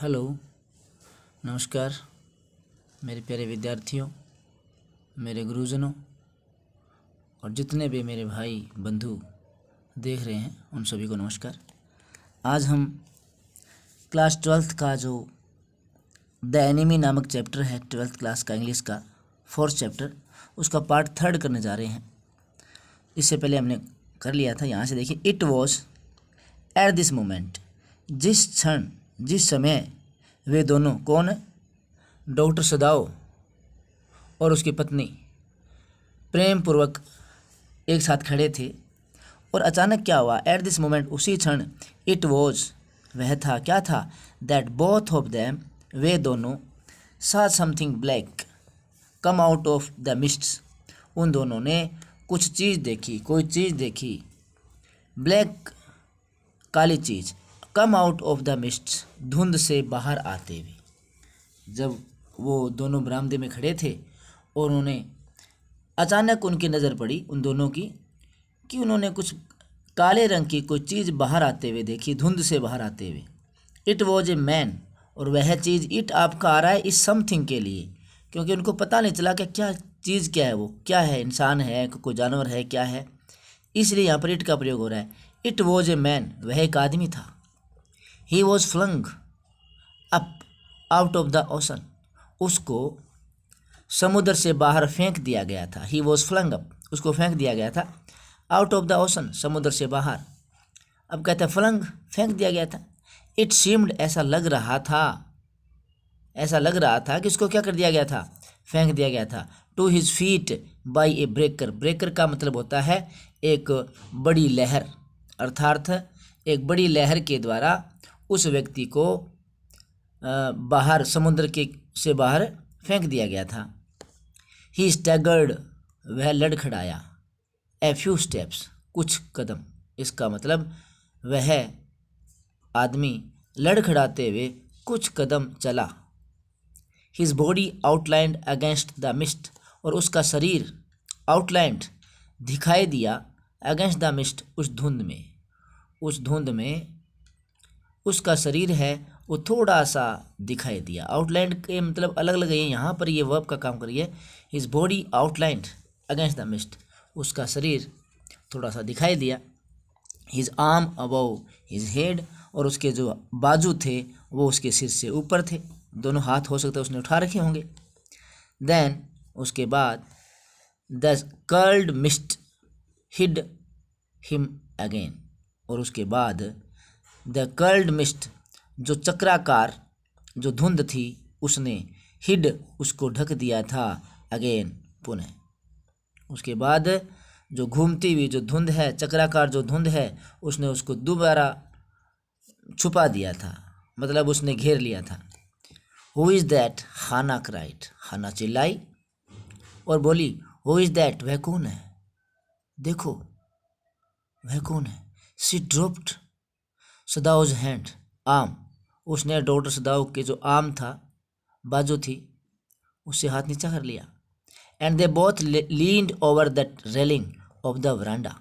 Hello, नमस्कार मेरे प्यारे विद्यार्थियों, मेरे गुरुजनों और जितने भी मेरे भाई बंधु देख रहे हैं उन सभी को नमस्कार। आज हम क्लास 12th का जो द एनिमी नामक चैप्टर है 12th क्लास का इंग्लिश का 4th चैप्टर, उसका पार्ट 3 करने जा रहे हैं। इससे पहले हमने कर लिया था। यहाँ से देखिए, it was at this moment, जिस क्षण जिस समय वे दोनों, कौन है? डॉक्टर सदाओ और उसकी पत्नी प्रेम पूर्वक एक साथ खड़े थे। और अचानक क्या हुआ? एट दिस मोमेंट, उसी क्षण, इट वॉज, वह था, क्या था? दैट बोथ ऑफ देम, वे दोनों, सा something black come out of the mists, उन दोनों ने कुछ चीज़ देखी, कोई चीज़ देखी, black, Kali cheese, come out of the mists, धुंध से बाहर आते हुए। जब वो दोनों बरामदे में खड़े थे और उन्होंने अचानक उनकी नज़र पड़ी उन दोनों की कि उन्होंने कुछ काले रंग की कोई चीज़ बाहर आते हुए देखी, धुंध से बाहर आते हुए। इट वॉज ए मैन, और वह चीज़, इट आपका आ रहा है इस समथिंग के लिए, क्योंकि उनको पता नहीं चला कि क्या चीज़, क्या है वो, क्या है, इंसान है, कोई जानवर है, क्या है, इसलिए यहाँ पर इट का प्रयोग हो रहा है। इट वॉज ए मैन, वह एक आदमी था। He was flung up out of the ocean, उसको समुद्र से बाहर फेंक दिया गया था। ही वॉज फ्लंग अप, उसको फेंक दिया गया था, आउट ऑफ द ओशन, समुद्र से बाहर। अब कहते हैं फ्लंग, फेंक दिया गया था। इट सीम्ड, ऐसा लग रहा था, ऐसा लग रहा था कि उसको क्या कर दिया गया था? फेंक दिया गया था। To his feet by a breaker, breaker का मतलब होता है एक बड़ी लहर, अर्थात एक बड़ी लहर के द्वारा उस व्यक्ति को बाहर, समुद्र के से बाहर फेंक दिया गया था। ही स्टैगर्ड, वह लड़खड़ाया। ए फ्यू स्टेप्स, कुछ कदम, इसका मतलब वह आदमी लड़खड़ाते हुए कुछ कदम चला। His body outlined against the mist, और उसका शरीर आउटलाइंड, दिखाई दिया, अगेंस्ट द मिस्ट, उस धुंध में, उस धुंध में उसका शरीर है वो थोड़ा सा दिखाई दिया। आउटलाइंड के मतलब अलग अलग है, यहाँ पर ये वर्ब का काम करिए। His body outlined against the mist, उसका शरीर थोड़ा सा दिखाई दिया। His arm above his head, और उसके जो बाजू थे वो उसके सिर से ऊपर थे, दोनों हाथ हो सकता है उसने उठा रखे होंगे। देन, उसके बाद, the curled mist hid him again, और उसके बाद द कर्ल्ड मिस्ट, जो चक्राकार जो धुंध थी, उसने हिड, उसको ढक दिया था, अगेन, पुनः। उसके बाद जो घूमती हुई जो धुंध है, चक्राकार जो धुंध है, उसने उसको दोबारा छुपा दिया था, मतलब उसने घेर लिया था। Who is that? Hannah cried, Hannah चिल्लाई और बोली, हु इज़ दैट? वह कौन है? देखो वह कौन है? शी ड्रॉप्ड सदाओज हैंड, आर्म, उसने डॉक्टर सदाओ के जो आर्म था, बाजू थी, उससे हाथ नीचा कर लिया। And they both leaned over the railing of the veranda,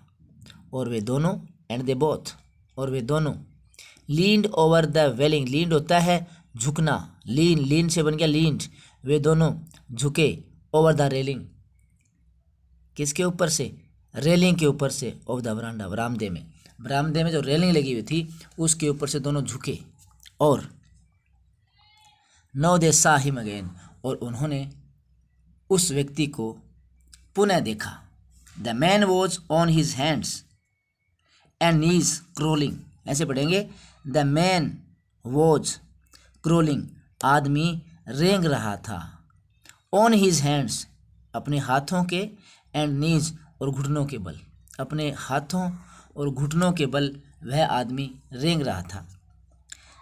और वे दोनों, एंड दे बोथ, और वे दोनों, leaned over the railing, leaned होता है झुकना, लीन, लीन से बन गया लीन्ड, वे दोनों झुके, ओवर द रेलिंग, किसके ऊपर से? रेलिंग के ऊपर से, ऑफ द वरांडा, बरामदे में, बरामदे में जो रेलिंग लगी हुई थी उसके ऊपर से दोनों झुके। और नो दे सा हिम अगेन, और उन्होंने उस व्यक्ति को पुनः देखा। The man was on his hands and knees crawling, ऐसे पढ़ेंगे, द मैन वॉज क्रोलिंग, आदमी रेंग रहा था, ऑन हिज हैंड्स, अपने हाथों के, एंड नीज, और घुटनों के बल, अपने हाथों और घुटनों के बल वह आदमी रेंग रहा था।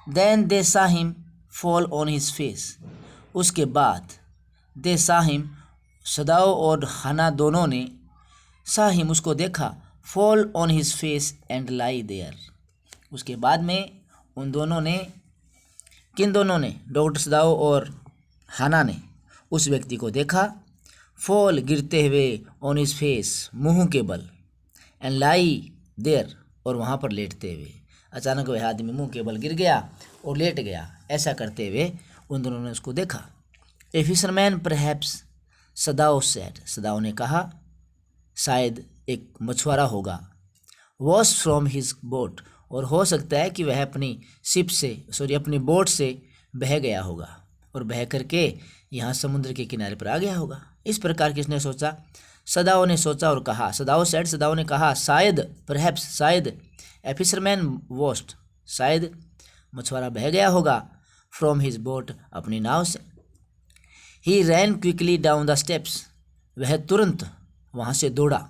Then they saw him fall on his face, उसके बाद दे सा हिम, सदाओ और हाना दोनों ने, सा हिम, उसको देखा, fall on his face and lie there, उसके बाद में उन दोनों ने, किन दोनों ने? डॉक्टर सदाओ और हाना ने उस व्यक्ति को देखा, फॉल, गिरते हुए, ऑन हिज फेस, मुंह के बल, एंड लाई देयर, और वहाँ पर लेटते हुए। अचानक वह आदमी मुंह के बल गिर गया और लेट गया। ऐसा करते हुए उन दोनों ने उसको देखा। ए फिशरमैन परहैप्स, सदाओ सेड, सदाओ ने कहा, शायद एक मछुआरा होगा। वॉश फ्रॉम हिज बोट, और हो सकता है कि वह अपनी बोट से बह गया होगा और बह करके यहाँ समुद्र के किनारे पर आ गया होगा। इस प्रकार किसने सोचा? सदाओ ने सोचा और कहा। सदाओ सेड, सदाओ ने कहा, शायद, परहैप्स, शायद, ए फिशरमैन वॉश्ड, शायद मछुआरा बह गया होगा, फ्रॉम हिज बोट, अपनी नाव से। ही रैन क्विकली डाउन द स्टेप्स, वह तुरंत वहाँ से दौड़ा।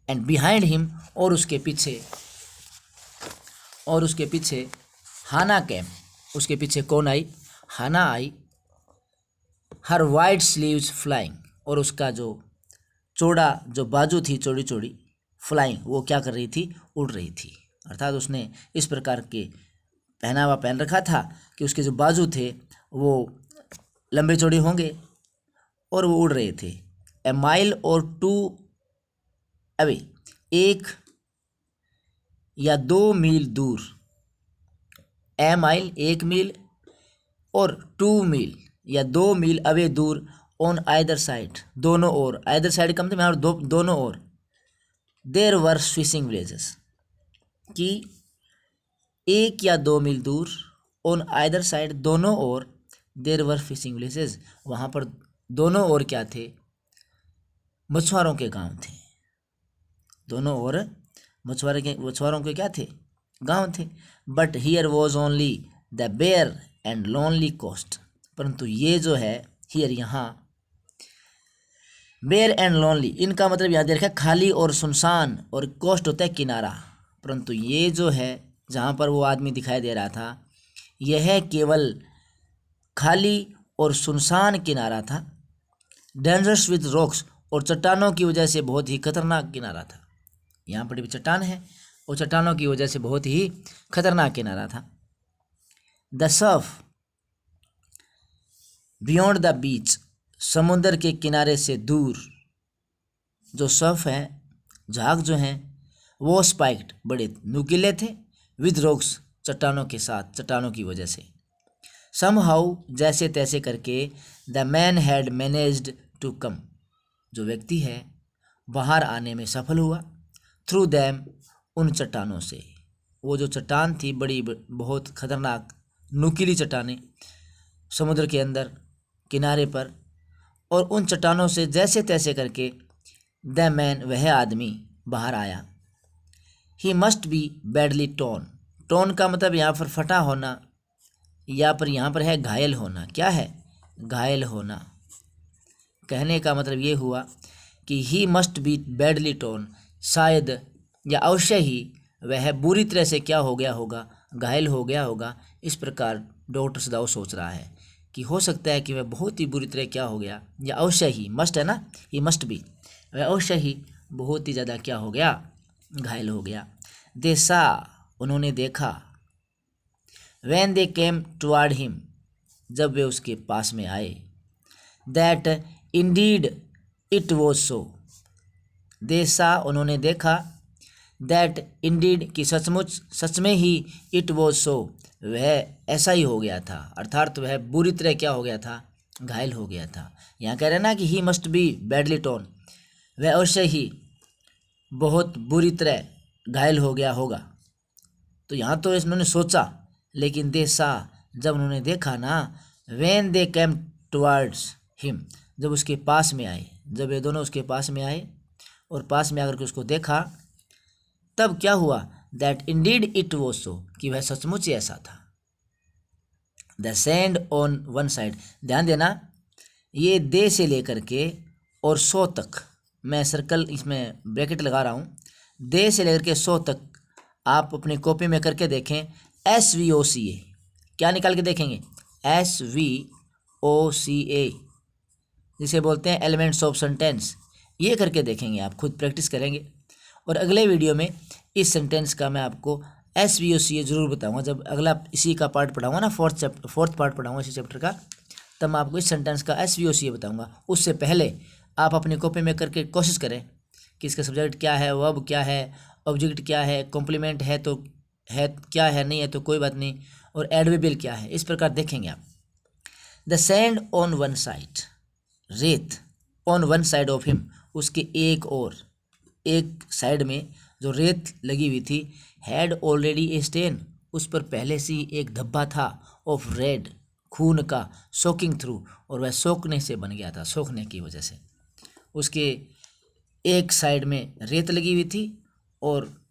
एंड बिहाइंड हिम, और उसके पीछे हाना कैम, उसके पीछे कौन आई? हाना आई। हर वाइड स्लीव्स फ्लाइंग, और उसका जो बाजू थी चौड़ी चौड़ी, फ्लाइंग, वो क्या कर रही थी? उड़ रही थी। अर्थात उसने इस प्रकार के पहनावा पहन रखा था कि उसके जो बाजू थे वो लंबे चौड़े होंगे और वो उड़ रहे थे। ए माइल और 2 अवे, 1 या 2 मील दूर। ए माइल 1 मील और 2 मील या 2 मील अवे दूर। ऑन आइदर साइड, दोनों ओर। आइदर साइड का मतलब यहाँ दोनों ओर। देयर वर फिशिंग विलेजेस, कि 1 या 2 मील दूर। ऑन आइदर साइड, दोनों ओर। देयर वर फिशिंग विलेजेस, वहाँ पर दोनों ओर क्या थे? मछुआरों के गांव थे। दोनों ओर मछुआरों के क्या थे? गांव थे। But here was only the bare and lonely coast, परंतु ये जो है हियर, यहाँ बेयर एंड लोनली, इनका मतलब यहाँ देखा खाली और सुनसान, और कोस्ट होता है किनारा। परंतु ये जो है जहाँ पर वो आदमी दिखाई दे रहा था, यह केवल खाली और सुनसान किनारा था। डेंजरस विद रॉक्स, और चट्टानों की वजह से बहुत ही खतरनाक किनारा था। यहाँ पर भी चट्टान है और चट्टानों की वजह से बहुत ही खतरनाक किनारा था। The Surf beyond the beach, समुद्र के किनारे से दूर जो सर्फ है, झाग जो हैं, वो स्पाइक्ड, बड़े नुकीले थे। विद रॉक्स, चट्टानों के साथ, चट्टानों की वजह से। समहाउ, जैसे तैसे करके, the man had managed to come, जो व्यक्ति है बाहर आने में सफल हुआ। थ्रू दैम, उन चट्टानों से। वो जो चट्टान थी बड़ी बहुत खतरनाक नुकीली चट्टानें समुद्र के अंदर किनारे पर, और उन चट्टानों से जैसे तैसे करके द मैन, वह आदमी बाहर आया। He must be badly tone, tone का मतलब यहाँ पर फटा होना, या पर यहाँ पर है घायल होना। क्या है? घायल होना। कहने का मतलब ये हुआ कि he must be badly tone, शायद या अवश्य ही वह बुरी तरह से क्या हो गया होगा? घायल हो गया होगा। इस प्रकार डॉक्टर सदाओ सोच रहा है कि हो सकता है कि वह बहुत ही बुरी तरह क्या हो गया, या अवश्य ही, मस्ट है ना, ही मस्ट बी, वह अवश्य ही बहुत ही ज़्यादा क्या हो गया? घायल हो गया। दे सा, उन्होंने देखा। When they came toward him, जब वे उसके पास में आए। That indeed it was so, they saw, उन्होंने देखा। दैट इंडीड, कि सचमुच, सच में ही, इट वॉज सो, वह ऐसा ही हो गया था। अर्थात वह बुरी तरह क्या हो गया था? घायल हो गया था। यहाँ कह रहे ना कि he must be badly tone, वह अवश्य ही बहुत बुरी तरह घायल हो गया होगा। तो यहाँ तो इन्होंने सोचा, लेकिन दे सा, जब उन्होंने देखा ना, when they came towards him, जब उसके पास में आए, जब ये दोनों उसके पास में आए और पास में आकर के उसको देखा, तब क्या हुआ? दैट इंडीड इट वॉज सो, कि वह सचमुच ही ऐसा था। The sand on one side, ध्यान देना, ये दे से लेकर के और सो तक, मैं सर्कल इसमें ब्रैकेट लगा रहा हूँ, दे से लेकर के सो तक आप अपनी कॉपी में करके देखें। SVOCA, क्या निकाल के देखेंगे? SVOCA, जिसे बोलते हैं एलिमेंट्स ऑफ सेंटेंस। ये करके देखेंगे, आप खुद प्रैक्टिस करेंगे। और अगले वीडियो में इस सेंटेंस का मैं आपको SVOCA ज़रूर बताऊंगा। जब अगला इसी का पार्ट पढ़ाऊंगा ना, फोर्थ पार्ट पढ़ाऊंगा इसी चैप्टर का, तब मैं आपको इस सेंटेंस का SVOCA बताऊंगा। उससे पहले आप अपनी कॉपी में करके कोशिश करें कि इसका सब्जेक्ट क्या है, वर्ब क्या है, ऑब्जेक्ट क्या है, कॉम्प्लीमेंट है तो है क्या है, नहीं है तो कोई बात नहीं, और एडवर्बियल क्या है, इस प्रकार देखेंगे आप। The sand on one side, रेत on one side of him, उसके एक साइड में जो रेत लगी हुई थी, हैड ऑलरेडी ए स्टेन, उस पर पहले से ही एक धब्बा था, ऑफ रेड, खून का, सोकिंग थ्रू, और वह सोखने से बन गया था, सोखने की वजह से। उसके एक साइड में रेत लगी हुई थी और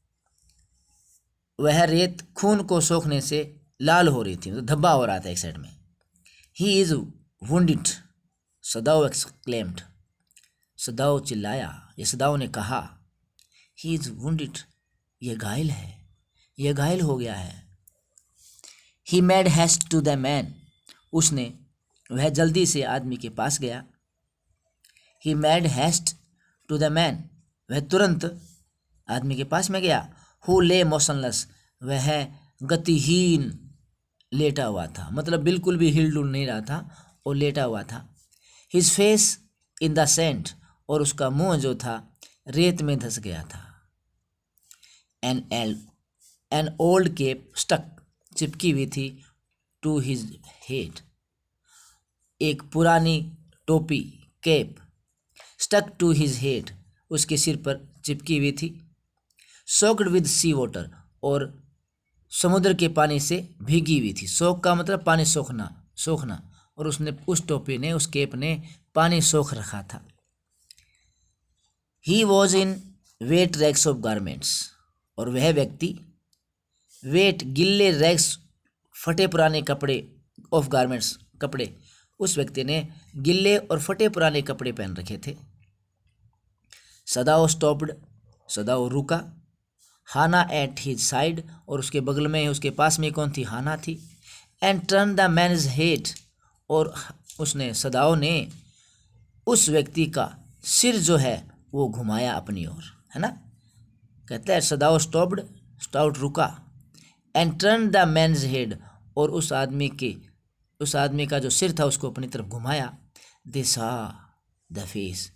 वह रेत खून को सोखने से लाल हो रही थी, तो धब्बा हो रहा था एक साइड में। He is wounded, Sadao exclaimed, Sadao चिल्लाया, ये सदाओ ने कहा। ही इज वुंडेड, ये घायल है, ये घायल हो गया है। He made haste to the man, उसने, वह जल्दी से आदमी के पास गया। He made haste to the man, वह तुरंत आदमी के पास में गया। हु ले मोशनलेस, वह गतिहीन लेटा हुआ था, मतलब बिल्कुल भी हिल डुल नहीं रहा था और लेटा हुआ था। His face in the sand, और उसका मुंह जो था रेत में धंस गया था। एन ओल्ड केप स्टक, चिपकी हुई थी, टू हिज हेड, एक पुरानी टोपी, cap, stuck to his head, उसके सिर पर चिपकी हुई थी। सोक्ड विद सी वाटर, और समुद्र के पानी से भीगी हुई थी। सोख का मतलब पानी सोखना, और उसने, उस टोपी ने, उस केप ने पानी सोख रखा था। He was in wet rags of garments, और वह व्यक्ति वेट, गिल्ले, रैग्स, फटे पुराने कपड़े, ऑफ गारमेंट्स, कपड़े, उस व्यक्ति ने गिल्ले और फटे पुराने कपड़े पहन रखे थे। सदाओ स्टॉप्ड, सदाओ रुका। हाना एट हिज साइड, और उसके बगल में, उसके पास में कौन थी, हाना थी। एंड टर्न द मैन's हेड, और उसने, सदाओ ने उस व्यक्ति का सिर जो है वो घुमाया अपनी ओर, है ना। कहता है सदाओ स्टॉप्ड, स्टॉप्ड रुका, एंड टर्न द मैन's हेड, और उस आदमी का जो सिर था उसको अपनी तरफ घुमाया। दे सा द फेस,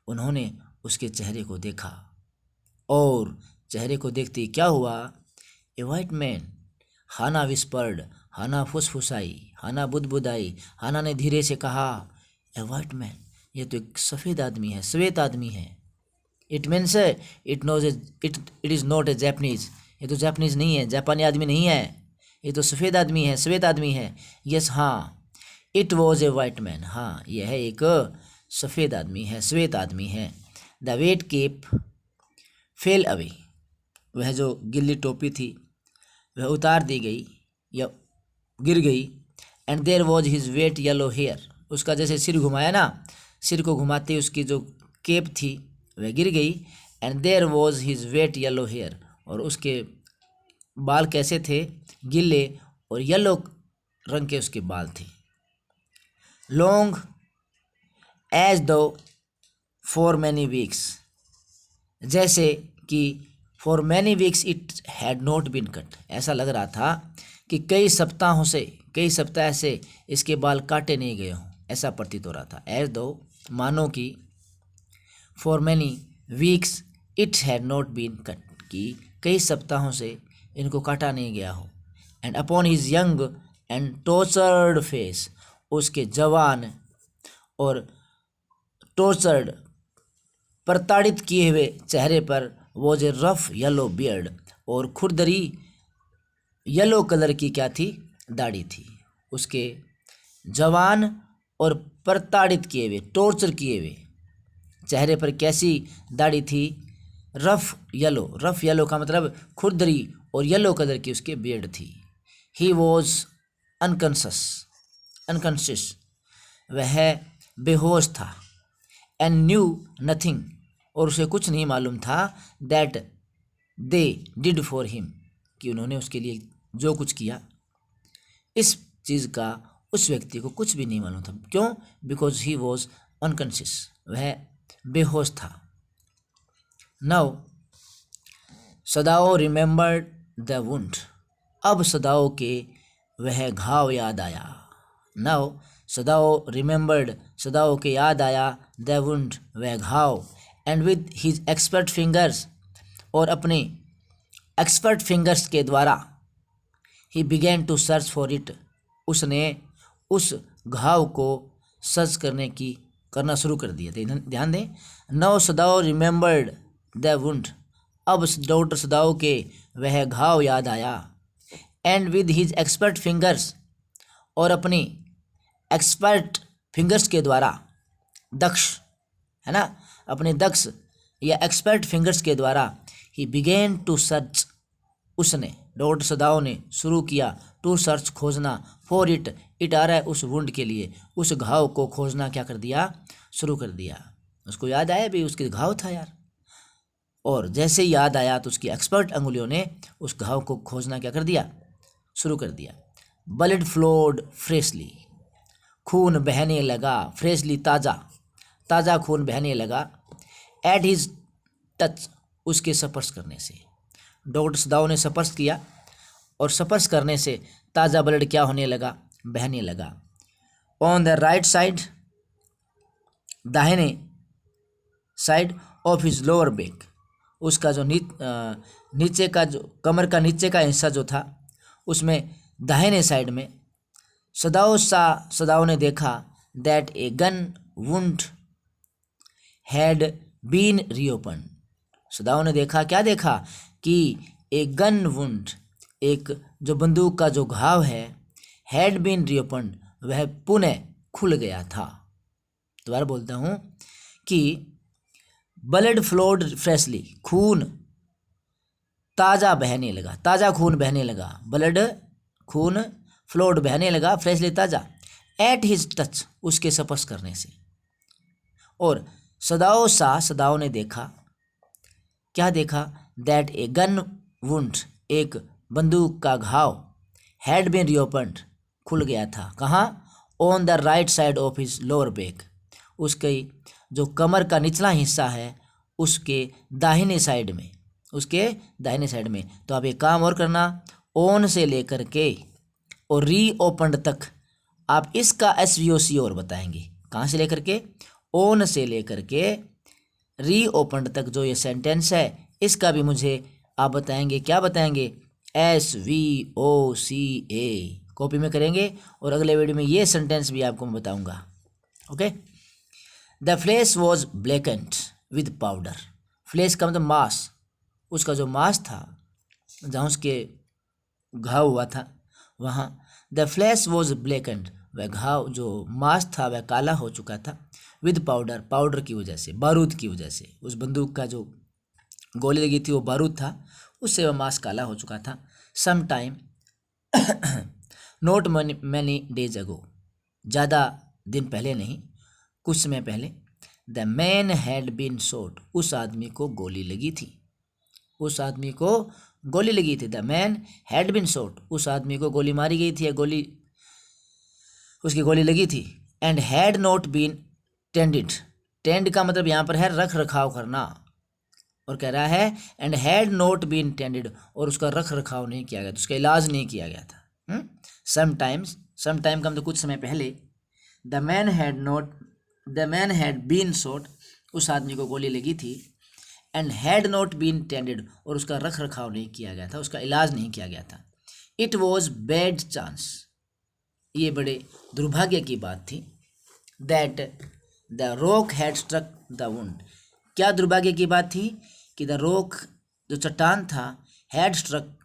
उन्होंने उसके चेहरे को देखा, और चेहरे को देखते ही क्या हुआ, ए वाइट मैन, हाना विस्पर्ड, हाना फुसफुसाई, हाना बुदबुदाई, हाना ने धीरे से कहा, ए वाइट मैन, ये तो एक सफ़ेद आदमी है, श्वेत आदमी है। It means it is not a Japanese, ये तो जापानीज नहीं है, जापानी आदमी नहीं है, ये तो सफ़ेद आदमी है, श्वेत आदमी है। यस, हाँ, it was a white man, हाँ, यह एक सफ़ेद आदमी है, श्वेत आदमी है। The wet cap fell away, वह जो गिल्ली टोपी थी वह उतार दी गई या गिर गई। And there was his wet yellow hair, उसका जैसे सिर घुमाया ना, सिर को घुमाते उसकी जो केप थी वह गिर गई। And there was his wet yellow hair, और उसके बाल कैसे थे, गिल्ले और येलो रंग के उसके बाल थे। Long as though for many weeks, जैसे कि for many weeks it had not been cut, ऐसा लग रहा था कि कई सप्ताह से इसके बाल काटे नहीं गए हों, ऐसा प्रतीत हो रहा था। एज दो, मानो कि, for many weeks it had not been cut, कि कई सप्ताहों से इनको काटा नहीं गया हो। And upon his young and tortured face, उसके जवान और टॉर्चर्ड, प्रताड़ित किए हुए चेहरे पर was a rough yellow beard, और खुरदरी येलो कलर की क्या थी, दाढ़ी थी। उसके जवान और प्रताड़ित किए हुए, टॉर्चर किए हुए चेहरे पर कैसी दाढ़ी थी, रफ येलो का मतलब खुरदरी और येलो कलर की उसके बियर्ड थी। ही वॉज अनकॉन्शियस, वह बेहोश था। एंड न्यू नथिंग, और उसे कुछ नहीं मालूम था। That they did for him, कि उन्होंने उसके लिए जो कुछ किया, इस चीज़ का उस व्यक्ति को कुछ भी नहीं मालूम था। क्यों? बिकॉज ही वॉज अनकॉन्शियस, वह बेहोश था। Now Sadao remembered the wound, अब सदाओ के वह घाव याद आया। नाउ सदाओ रिमेंबर्ड, सदाओ के याद आया, द वुंड, वह घाव। And with his expert fingers, और अपने एक्सपर्ट फिंगर्स के द्वारा, he began to search for it, उसने उस घाव को सर्च करना शुरू कर दिया। ध्यान दें, now Sadao remembered the wound, अब डॉक्टर सदाओ के वह घाव याद आया। And with his expert fingers, और अपनी एक्सपर्ट फिंगर्स के द्वारा, दक्ष है ना, अपने दक्ष या एक्सपर्ट फिंगर्स के द्वारा, ही बिगेन टू सर्च, उसने डॉक्टर सदाओ ने शुरू किया, टू सर्च खोजना, फॉर इट, इट आ रहा है उस वुंड के लिए, उस घाव को खोजना क्या कर दिया, शुरू कर दिया। उसको याद आया भी उसके घाव था यार, और जैसे ही याद आया तो उसकी एक्सपर्ट अंगुलियों ने उस घाव को खोजना क्या कर दिया, शुरू कर दिया। ब्लड फ्लोड फ्रेशली, खून बहने लगा, फ्रेशली ताज़ा, ताज़ा खून बहने लगा। एट हिज टच, उसके स्पर्श करने से, डॉक्टर सदाओ ने स्पर्श किया और स्पर्श करने से ताज़ा ब्लड क्या होने लगा, बहने लगा। ऑन द राइट साइड, दाहिने side of his lower back, उसका जो नीचे का जो कमर का नीचे का हिस्सा जो था उसमें दाहिने साइड में, सदाओ ने देखा that a gun wound had been reopen, Sadao ने देखा, क्या देखा, कि एक गन वुंड, एक जो बंदूक का जो घाव है, हैड बीन रीओपन, वह पुनः खुल गया था। दोबारा बोलता हूँ कि ब्लड फ्लोड फ्रेशली, खून ताज़ा बहने लगा, ताज़ा खून बहने लगा, ब्लड खून फ्लोड बहने लगा, फ्रेशली ताज़ा। एट हिज टच, उसके स्पर्श करने से। और सदाओ ने देखा, क्या देखा, दैट ए गन वुंड, एक बंदूक का घाव, हैड बीन रीओपन्ड, खुल गया था। कहाँ, on the right side of his lower back, उसके जो कमर का निचला हिस्सा है उसके दाहिने साइड में, उसके दाहिने साइड में। तो आप एक काम और करना, ऑन से लेकर के और रीओपन्ड तक आप इसका SVOC और बताएंगे। कहाँ से लेकर के, ऑन से लेकर के रीओपन्ड तक जो ये सेंटेंस है इसका भी मुझे आप बताएंगे। क्या बताएंगे, SVOCA कॉपी में करेंगे, और अगले वीडियो में ये सेंटेंस भी आपको मैं बताऊंगा। Okay. The flesh was blackened with powder, flesh का मतलब मांस, उसका जो मांस था जहाँ उसके घाव हुआ था वहाँ, द फ्लेश वॉज ब्लैकेंड, वह घाव जो मांस था वह काला हो चुका था, विद पाउडर, पाउडर की वजह से, बारूद की वजह से, उस बंदूक का जो गोली लगी थी वो बारूद था, उससे वह मांस काला हो चुका था। Some time not many days ago, ज़्यादा दिन पहले नहीं, कुछ समय पहले, the man had been shot, उस आदमी को गोली लगी थी, उस आदमी को गोली लगी थी। The man had been shot, उस आदमी को गोली मारी गई थी या गोली उसकी गोली लगी थी। And had not been tended, tend का मतलब यहाँ पर है रख रखाव करना, और कह रहा है and had not been tended, और उसका रख रखाव नहीं किया गया था, उसका इलाज नहीं किया गया था। सम टाइम का मतलब कुछ समय पहले, the man had been shot, उस आदमी को गोली लगी थी, and had not been tended, और उसका रख रखाव नहीं किया गया था, उसका इलाज नहीं किया गया था। इट वॉज बैड चांस, ये बड़े दुर्भाग्य की बात थी। That the rock had struck the wound, क्या दुर्भाग्य की बात थी कि द रॉक जो चट्टान था, हैड स्ट्रक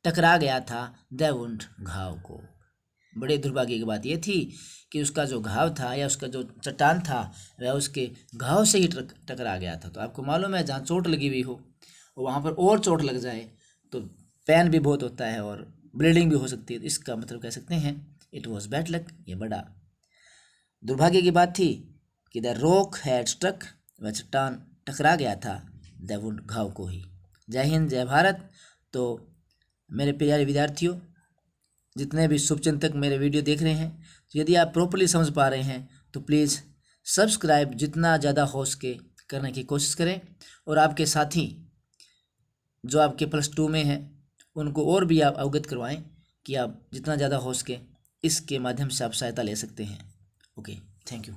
टकरा गया था, द वुंड घाव को। बड़े दुर्भाग्य की बात ये थी कि उसका जो घाव था या उसका जो चट्टान था वह उसके घाव से ही टकरा गया था। तो आपको मालूम है जहाँ चोट लगी हुई हो वहाँ पर और चोट लग जाए तो पेन भी बहुत होता है और ब्लीडिंग भी हो सकती है। इसका मतलब कह सकते हैं इट वॉज बैड लक, ये बड़ा दुर्भाग्य की बात थी कि द रॉक हैड स्ट्रक, वह चट्टान टकरा गया था द वुंड घाव को ही। जय हिंद, जय भारत। तो मेरे प्यारे विद्यार्थियों, जितने भी शुभचिंतक मेरे वीडियो देख रहे हैं, तो यदि आप प्रॉपर्ली समझ पा रहे हैं तो प्लीज़ सब्सक्राइब जितना ज़्यादा हो सके करने की कोशिश करें, और आपके साथी जो आपके +2 में हैं उनको और भी आप अवगत करवाएं कि आप जितना ज़्यादा हो सके इसके माध्यम से आप सहायता ले सकते हैं। Okay, thank you.